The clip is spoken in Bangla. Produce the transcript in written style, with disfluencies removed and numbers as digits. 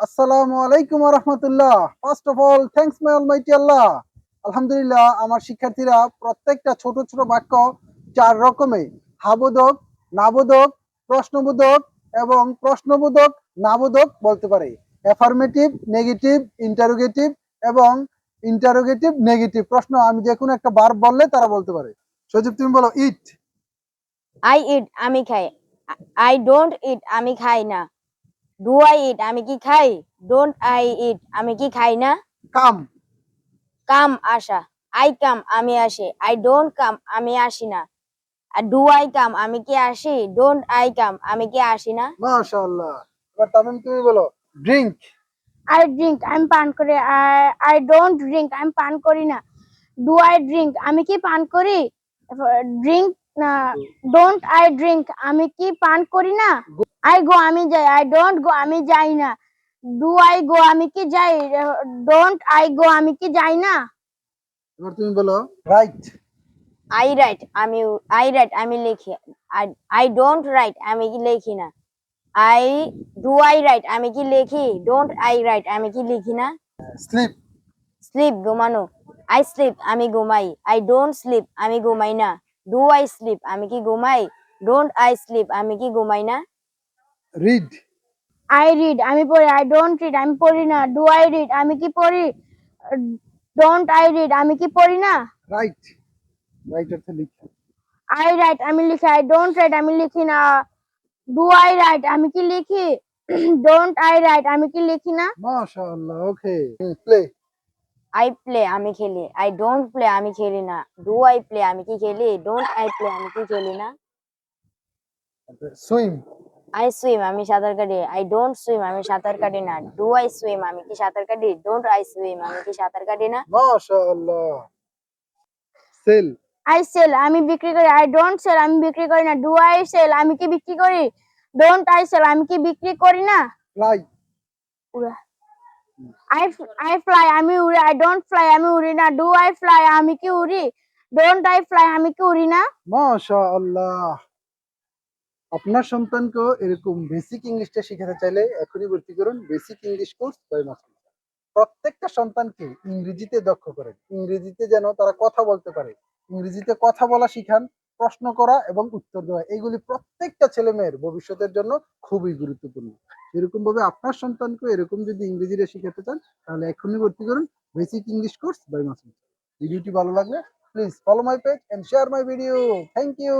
আসসালামু আলাইকুম ওয়া রাহমাতুল্লাহ। First of all thanks my almighty Allah. আলহামদুলিল্লাহ, আমার শিক্ষার্থীরা প্রত্যেকটা ছোট ছোট বাক্য ৪ রকমে হাবোধক, নাবোধক, প্রশ্নবোধক এবং প্রশ্নবোধক নাবোধক বলতে পারে। অ্যাফার্মেটিভ, নেগেটিভ, ইন্টারোগেটিভ এবং ইন্টারোগেটিভ নেগেটিভ প্রশ্ন আমি যে কোনো একটা ভার্ব বললে তারা বলতে পারে। সজীব, তুমি বলো ইট। আই ইট আমি খাই। আই ডোন্ট ইট আমি খাই না। ডু আই ইট আমি কি খাই। ডোন্ট আই ইট আমি কি খাই না। কাম। কাম আসা। আই কাম আমি আসি। আই ডোন্ট কাম আমি আসি না। আর ডু আই কাম আমি কি আসি। ডোন্ট আই কাম আমি কি আসি না। মাশাআল্লাহ। এবার তামিম, তুমি বলো ড্রিঙ্ক। আই ড্রিঙ্ক আমি পান করি। আই ডোন্ট ড্রিঙ্ক আমি পান করি না। ডু আই ড্রিঙ্ক আমি কি পান করি। ড্রিঙ্ক না। ডোন্ট আই ড্রিঙ্ক আমি কি পান করি না। আই গো আমি যাই। আই ডোন্ট গো আমি যাই না। ডু আই গো আমি কি যাই। ডোন্ট আই গো আমি কি যাই না। এবার তুমি বলো রাইট। আই রাইট আমি লিখি। আই ডোন্ট রাইট আমি কি লিখি না। আই ডু আই রাইট আমি কি লিখি। ডোন্ট আই রাইট আমি কি লিখি না। স্লিপ। স্লিপ ঘুমানো। আই স্লিপ আমি ঘুমাই। আই ডোন্ট স্লিপ আমি ঘুমাই না। ডু আই স্লিপ আমি কি ঘুমাই। ডোন্ট আই স্লিপ আমি কি ঘুমাই না। রিড। আই রিড আমি পড়ি। আই ডোন্ট রিড আমি পড়ি না। ডু আই রিড আমি কি পড়ি। ডোন্ট আই রিড আমি কি পড়ি না। রাইট। রাইট অর্থে লিখা। আই রাইট আমি লিখি। আই ডোন্ট রাইট আমি লিখি না। ডু আই রাইট আমি কি লিখি। ডোন্ট আই রাইট আমি কি লিখি না। মাশাআল্লাহ। ওকে, প্লে। আই প্লে আমি খেলি। আই ডোন্ট প্লে আমি খেলি না। ডু আই প্লে আমি কি খেলি। ডোন্ট আই প্লে আমি কি খেলি না। সুইম। আই সুইম আমি সাঁতার কাটি। আই ডোন্ট সুইম আমি সাঁতার কাটি না। ডু আই সুইম আমি কি সাঁতার কাটি। ডোন্ট আই সুইম আমি কি সাঁতার কাটি না। মাশাআল্লাহ। সেল। আই সেল আমি বিক্রি করি। আই ডোন্ট সেল আমি বিক্রি করি না। ডু আই সেল আমি কি বিক্রি করি। ডোন্ট আই সেল আমি কি বিক্রি করি না। ফ্লাই। উড়া। আই আই ফ্লাই আমি উড়ি। আই ডোন্ট ফ্লাই আমি উড়ি না। ডু আই ফ্লাই আমি কি উড়ি। ডোন্ট আই ফ্লাই আমি কি উড়ি না। মাশাআল্লাহ। আপনার সন্তানকেও এরকম বেসিক ইংলিশটা শেখাতে চাইলে এখনই ভর্তি করুন basic English course by Masud. প্রত্যেকটা সন্তানকে ইংরেজিতে দক্ষ করেন, ইংরেজিতে যেন তারা কথা বলতে পারে, ইংরেজিতে কথা বলা শিখান, প্রশ্ন করা এবং উত্তর দেওয়া, এইগুলি প্রত্যেকটা ছেলে মেয়ের ভবিষ্যতের জন্য খুবই গুরুত্বপূর্ণ। এরকম ভাবে আপনার সন্তানকে এরকম যদি ইংরেজিটা শিখাতে চান তাহলে এখনই ভর্তি করুন basic English course by Masud. ভিডিওটি ভালো লাগলে please follow my page and share my video. Thank you.